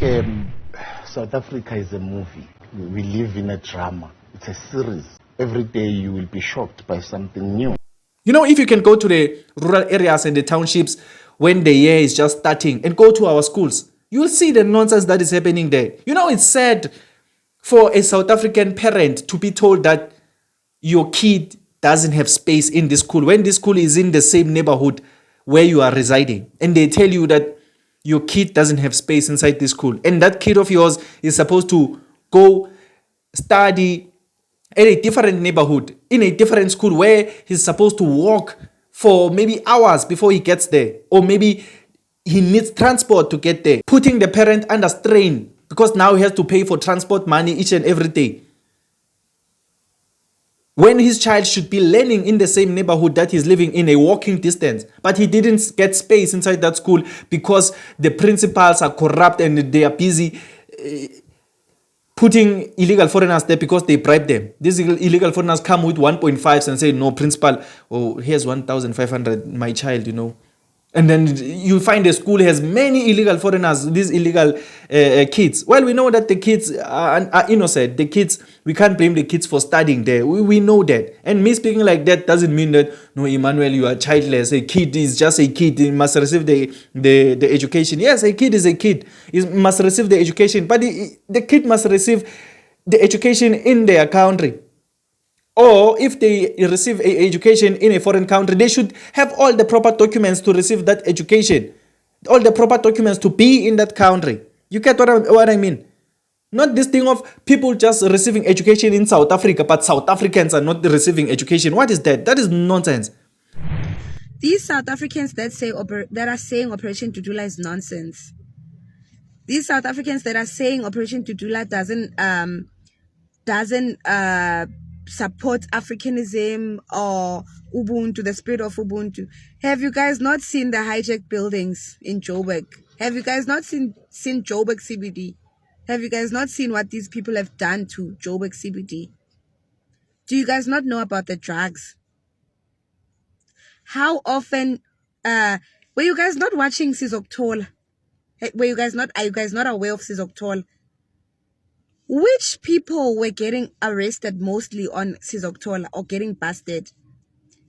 Um, South Africa is a movie. We live in a drama. It's a series. Every day you will be shocked by something new. You know, if you can go to the rural areas and the townships when the year is just starting and go to our schools, you'll see the nonsense that is happening there. You know, it's sad for a South African parent to be told that your kid doesn't have space in this school when this school is in the same neighborhood where you are residing, and they tell you that your kid doesn't have space inside this school, and that kid of yours is supposed to go study in a different neighborhood, in a different school where he's supposed to walk for maybe hours before he gets there, or maybe he needs transport to get there, putting the parent under strain because now he has to pay for transport money each and every day, when his child should be learning in the same neighborhood that he's living in, a walking distance. But he didn't get space inside that school because the principals are corrupt and they are busy putting illegal foreigners there because they bribe them. These illegal foreigners come with 1.5s and say, no, principal, oh, here's 1,500, my child, you know. And then you find the school has many illegal foreigners, these illegal kids. Well, we know that the kids are innocent. The kids, we can't blame the kids for studying there. We know that. And me speaking like that doesn't mean that, no, Emmanuel, you are childless. A kid is just a kid. He must receive the education. Yes, a kid is a kid. He must receive the education. But the kid must receive the education in their country. Or if they receive an education in a foreign country, they should have all the proper documents to receive that education. All the proper documents to be in that country. You get what I mean? Not this thing of people just receiving education in South Africa, but South Africans are not receiving education. What is that? That is nonsense. These South Africans that are saying Operation Dudula is nonsense. These South Africans that are saying Operation Dudula doesn't support Africanism or Ubuntu, the spirit of Ubuntu. Have you guys not seen the hijacked buildings in Joburg? Have you guys not seen Joburg CBD? Have you guys not seen what these people have done to Joburg CBD? Do you guys not know about the drugs? How often were you guys not watching Sizokuthola? Are you guys not aware of Sizokuthola? Which people were getting arrested mostly on Sizokuthola or getting busted?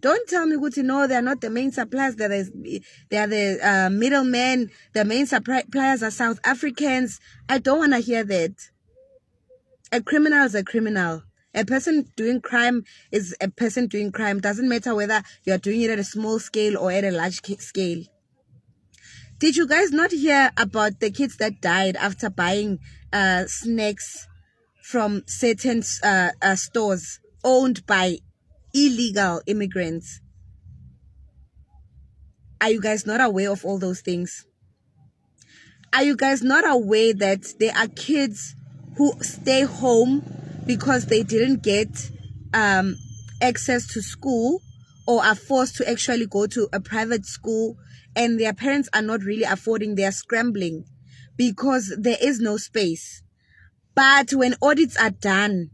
Don't tell me, Guti, no, they're not the main suppliers. They are the middlemen. The main suppliers are South Africans. I don't want to hear that. A criminal is a criminal. A person doing crime is a person doing crime. Doesn't matter whether you're doing it at a small scale or at a large scale. Did you guys not hear about the kids that died after buying snacks from certain stores owned by illegal immigrants? Are you guys not aware of all those things? Are you guys not aware that there are kids who stay home because they didn't get access to school or are forced to actually go to a private school, and their parents are not really affording, they're scrambling because there is no space. But when audits are done,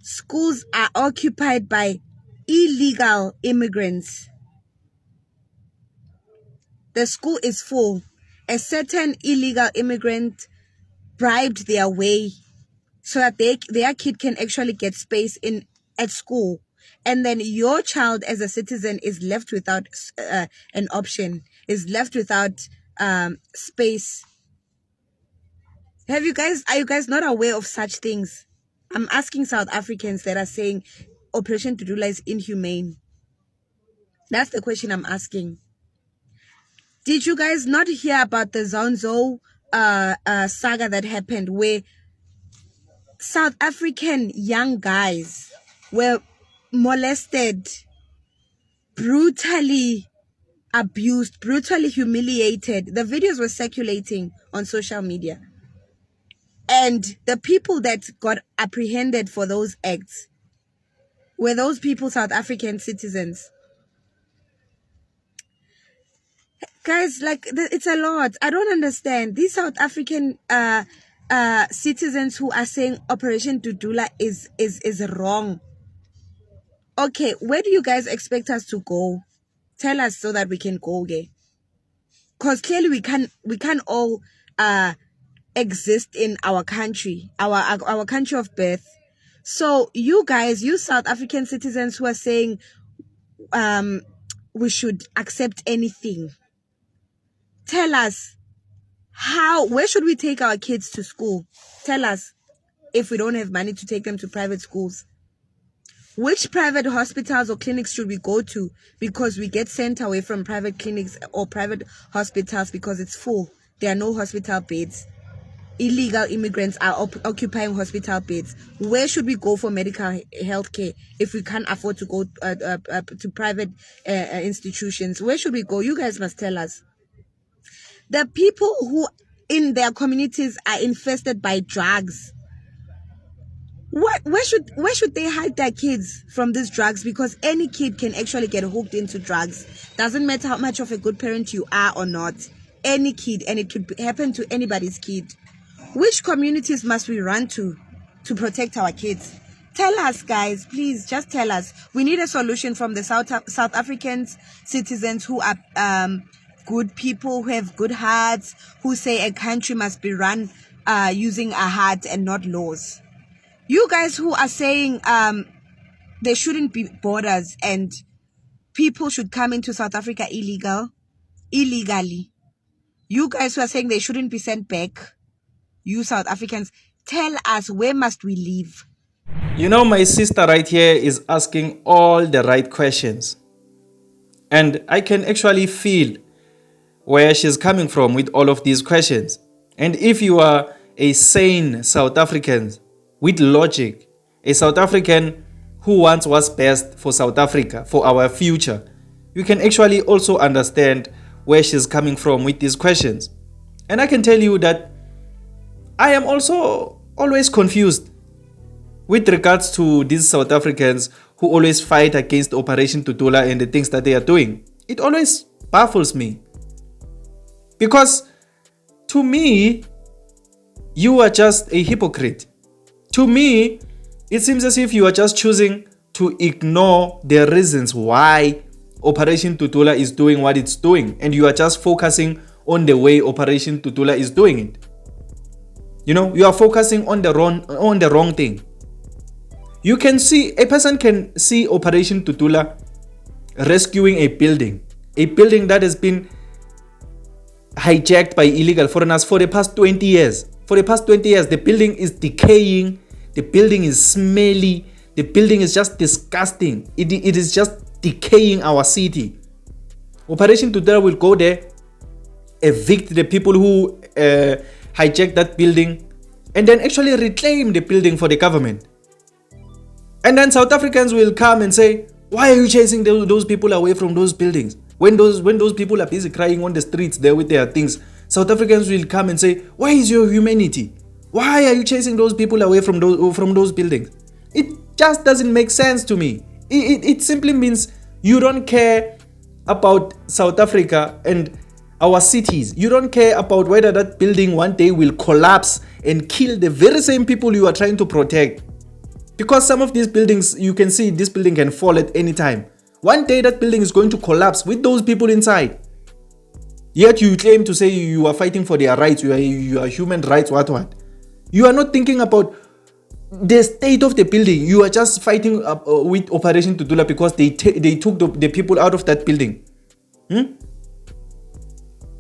schools are occupied by illegal immigrants. The school is full. A certain illegal immigrant bribed their way so that their kid can actually get space at school. And then your child as a citizen is left without an option, is left without space. Are you guys not aware of such things? I'm asking South Africans that are saying Operation Dudula is inhumane. That's the question I'm asking. Did you guys not hear about the Zonzo saga that happened where South African young guys were molested, brutally abused, brutally humiliated? The videos were circulating on social media. And the people that got apprehended for those acts, were those people South African citizens? Guys, like, it's a lot. I don't understand. These South African citizens who are saying Operation Dudula is wrong. Okay, where do you guys expect us to go? Tell us so that we can go, okay? Because clearly we can't all exist in our country, our country of birth. So you guys, you South African citizens who are saying we should accept anything, tell us where should we take our kids to school? Tell us, if we don't have money to take them to private schools. Which private hospitals or clinics should we go to? Because we get sent away from private clinics or private hospitals because it's full. There are no hospital beds. Illegal immigrants are occupying hospital beds. Where should we go for medical health care if we can't afford to go to private institutions? Where should we go? You guys must tell us. The people who in their communities are infested by drugs, where should they hide their kids from these drugs? Because any kid can actually get hooked into drugs. Doesn't matter how much of a good parent you are or not. Any kid, and it could happen to anybody's kid. Which communities must we run to protect our kids? Tell us, guys, please, just tell us. We need a solution from the South African citizens who are good people, who have good hearts, who say a country must be run using a heart and not laws. You guys who are saying there shouldn't be borders and people should come into South Africa illegally. You guys who are saying they shouldn't be sent back, you South Africans, tell us, where must we live? You know, my sister right here is asking all the right questions. And I can actually feel where she's coming from with all of these questions. And if you are a sane South African with logic, a South African who wants what's best for South Africa, for our future, you can actually also understand where she's coming from with these questions. And I can tell you that I am also always confused with regards to these South Africans who always fight against Operation Dudula and the things that they are doing. It always baffles me. Because to me, you are just a hypocrite. To me, it seems as if you are just choosing to ignore the reasons why Operation Dudula is doing what it's doing, and you are just focusing on the way Operation Dudula is doing it. You know, you are focusing on the wrong thing. You can see, a person can see Operation Dudula rescuing a building that has been hijacked by illegal foreigners for the past 20 years. For the past 20 years, the building is decaying, the building is smelly, the building is just disgusting. It is just decaying our city. Operation Dudula will go there, evict the people who hijacked that building, and then actually reclaim the building for the government. And then South Africans will come and say, why are you chasing those people away from those buildings? When those people are busy crying on the streets there with their things, South Africans will come and say, where is your humanity? Why are you chasing those people away from those buildings? It just doesn't make sense to me. It simply means you don't care about South Africa and our cities. You don't care about whether that building one day will collapse and kill the very same people you are trying to protect. Because some of these buildings, you can see this building can fall at any time. One day that building is going to collapse with those people inside. Yet you claim to say you are fighting for their rights, you are human rights, what. You are not thinking about the state of the building. You are just fighting with Operation Dudula because they took the people out of that building.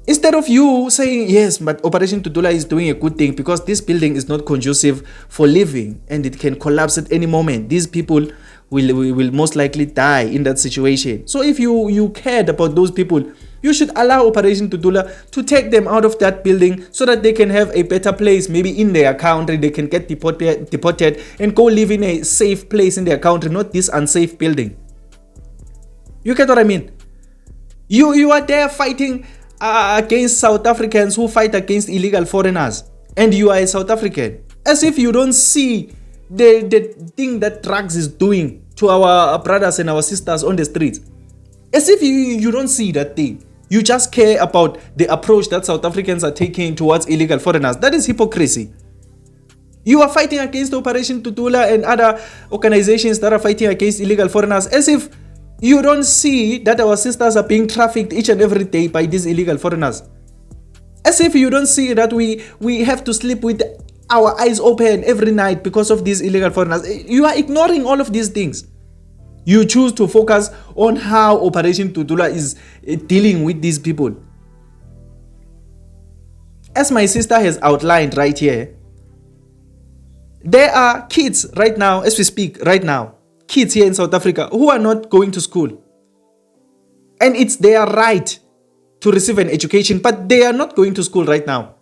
Instead of you saying, yes, but Operation Dudula is doing a good thing because this building is not conducive for living and it can collapse at any moment. These people will most likely die in that situation. So if you cared about those people, you should allow Operation Dudula to take them out of that building so that they can have a better place, maybe in their country. They can get deported and go live in a safe place in their country, not this unsafe building. You get what I mean? You are there fighting against South Africans who fight against illegal foreigners, and you are a South African, as if you don't see the thing that drugs is doing to our brothers and our sisters on the streets. As if you don't see that thing. You just care about the approach that South Africans are taking towards illegal foreigners. That is hypocrisy. You are fighting against Operation Dudula and other organizations that are fighting against illegal foreigners, as if you don't see that our sisters are being trafficked each and every day by these illegal foreigners. As if you don't see that we have to sleep with our eyes open every night because of these illegal foreigners. You are ignoring all of these things. You choose to focus on how Operation Dudula is dealing with these people. As my sister has outlined right here, there are kids right now, as we speak right now, kids here in South Africa who are not going to school. And it's their right to receive an education, but they are not going to school right now.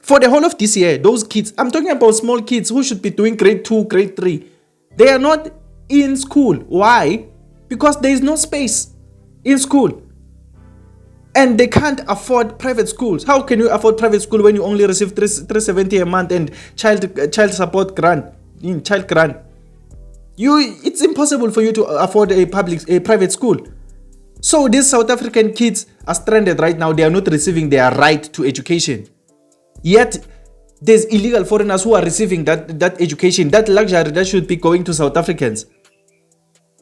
For the whole of this year, those kids, I'm talking about small kids who should be doing grade 2, grade 3, they are not in school. Why? Because there is no space in school. And they can't afford private schools. How can you afford private school when you only receive 370 a month and child support grant, child grant? It's impossible for you to afford a private school. So these South African kids are stranded right now. They are not receiving their right to education. Yet there's illegal foreigners who are receiving that education, that luxury that should be going to South Africans.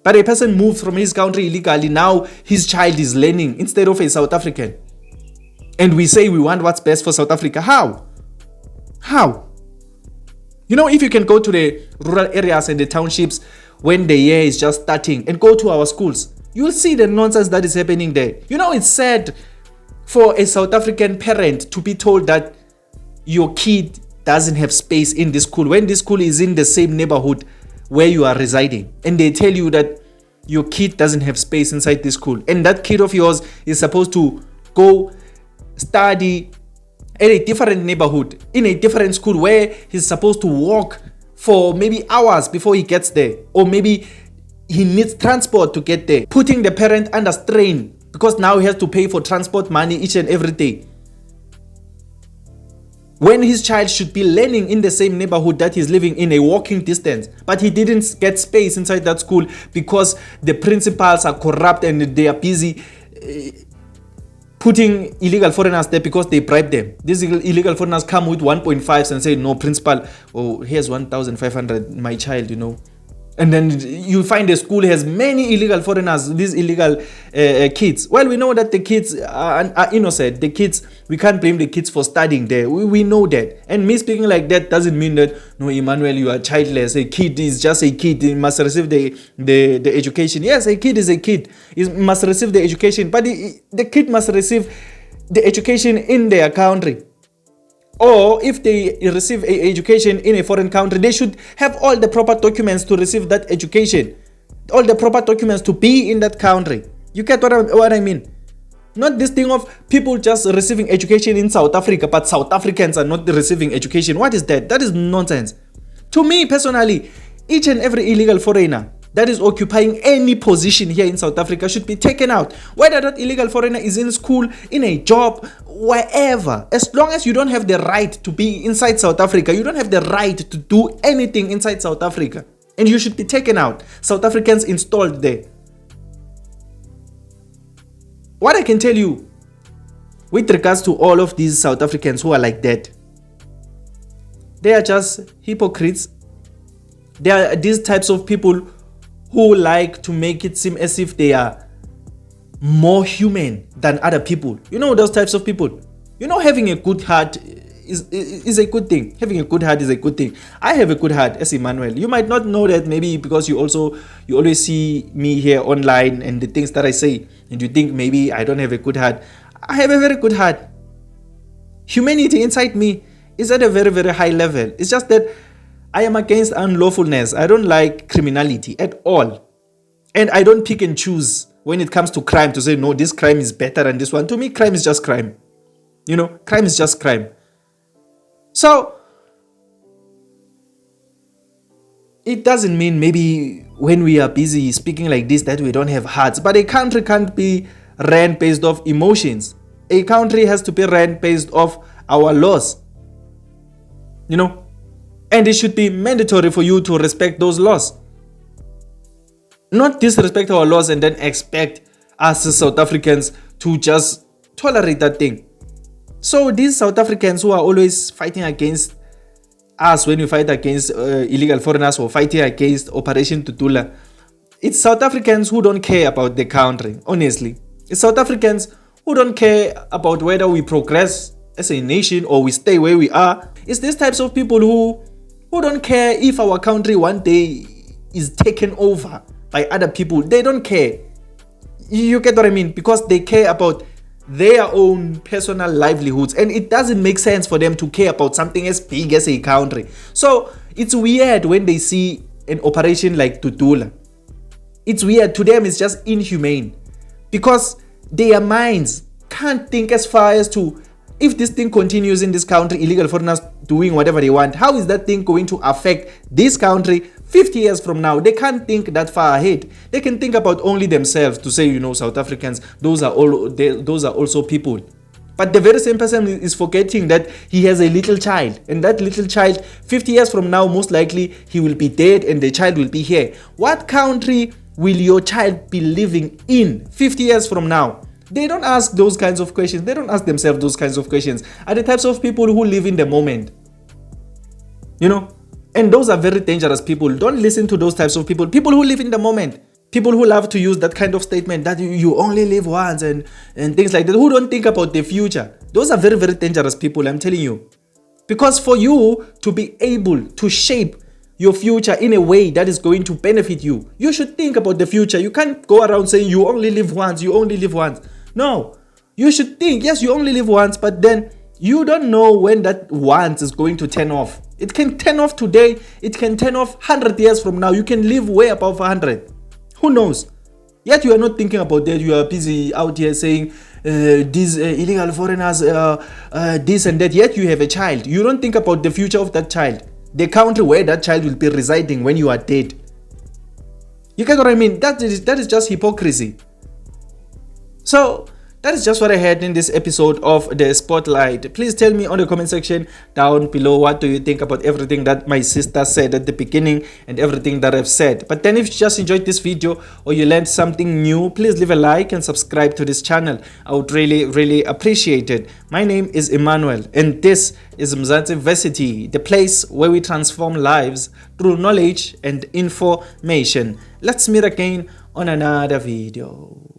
But a person moved from his country illegally, now his child is learning instead of a South African. And we say we want what's best for South Africa. How? You know, if you can go to the rural areas and the townships when the year is just starting and go to our schools, you'll see the nonsense that is happening there. You know, it's sad for a South African parent to be told that your kid doesn't have space in this school when this school is in the same neighborhood where you are residing, and they tell you that your kid doesn't have space inside this school, and that kid of yours is supposed to go study in a different neighborhood, in a different school where he's supposed to walk for maybe hours before he gets there, or maybe he needs transport to get there, putting the parent under strain because now he has to pay for transport money each and every day, when his child should be learning in the same neighborhood that he's living in, a walking distance. But he didn't get space inside that school because the principals are corrupt and they are busy putting illegal foreigners there because they bribe them. These illegal foreigners come with 1.5s and say, no, principal, oh, here's 1,500, my child, you know. And then you find the school has many illegal foreigners, these illegal kids. Well, we know that the kids are innocent. The kids, we can't blame the kids for studying there. We know that. And me speaking like that doesn't mean that, no, Emmanuel, you are childless. A kid is just a kid. He must receive the education. Yes, a kid is a kid. He must receive the education. But the kid must receive the education in their country. Or if they receive an education in a foreign country, they should have all the proper documents to receive that education. All the proper documents to be in that country. You get what I mean? Not this thing of people just receiving education in South Africa, but South Africans are not receiving education. What is that? That is nonsense. To me personally, each and every illegal foreigner that is occupying any position here in South Africa should be taken out. Whether that illegal foreigner is in school, in a job, wherever. As long as you don't have the right to be inside South Africa, you don't have the right to do anything inside South Africa. And you should be taken out. South Africans installed there. What I can tell you with regards to all of these South Africans who are like that, they are just hypocrites. They are these types of people who like to make it seem as if they are more human than other people. You know those types of people. You know, having a good heart is a good thing. Having a good heart is a good thing. I have a good heart as Emmanuel. You might not know that, maybe because you always see me here online and the things that I say, and you think maybe I don't have a good heart. I have a very good heart. Humanity inside me is at a very, very high level. It's just that I am against unlawfulness. I don't like criminality at all. And I don't pick and choose when it comes to crime to say, no, this crime is better than this one. To me, crime is just crime. You know, crime is just crime. So, it doesn't mean maybe when we are busy speaking like this that we don't have hearts. But a country can't be ran based off emotions. A country has to be ran based off our laws. You know, and it should be mandatory for you to respect those laws. Not disrespect our laws and then expect us as South Africans to just tolerate that thing. So these South Africans who are always fighting against us when we fight against illegal foreigners or fighting against Operation Dudula, it's South Africans who don't care about the country, honestly. It's South Africans who don't care about whether we progress as a nation or we stay where we are. It's these types of people who don't care if our country one day is taken over by other people. They don't care. You get what I mean? Because they care about their own personal livelihoods, and it doesn't make sense for them to care about something as big as a country. So it's weird when they see an operation like Dudula. It's weird. To them, it's just inhumane, because their minds can't think as far as to, if this thing continues in this country, illegal foreigners doing whatever they want, how is that thing going to affect this country 50 years from now? They can't think that far ahead. They can think about only themselves, to say, you know, South Africans, those are also people. But the very same person is forgetting that he has a little child, and that little child 50 years from now, most likely he will be dead and the child will be here. What country will your child be living in 50 years from now? They don't ask those kinds of questions. They don't ask themselves those kinds of questions. Are the types of people who live in the moment. You know? And those are very dangerous people. Don't listen to those types of people. People who live in the moment. People who love to use that kind of statement that you only live once and things like that. Who don't think about the future. Those are very, very dangerous people, I'm telling you. Because for you to be able to shape your future in a way that is going to benefit you, you should think about the future. You can't go around saying you only live once, you only live once. No, you should think, yes, you only live once, but then you don't know when that once is going to turn off. It can turn off today, it can turn off 100 years from now. You can live way above 100. Who knows? Yet you are not thinking about that. You are busy out here saying these illegal foreigners, this and that. Yet you have a child. You don't think about the future of that child, the country where that child will be residing when you are dead. You get what I mean? That is just hypocrisy. So that is just what I had in this episode of The Spotlight. Please tell me on the comment section down below, what do you think about everything that my sister said at the beginning and everything that I've said. But then if you just enjoyed this video or you learned something new, please leave a like and subscribe to this channel. I would really, really appreciate it. My name is Emmanuel and this is Mzansi Versity, the place where we transform lives through knowledge and information. Let's meet again on another video.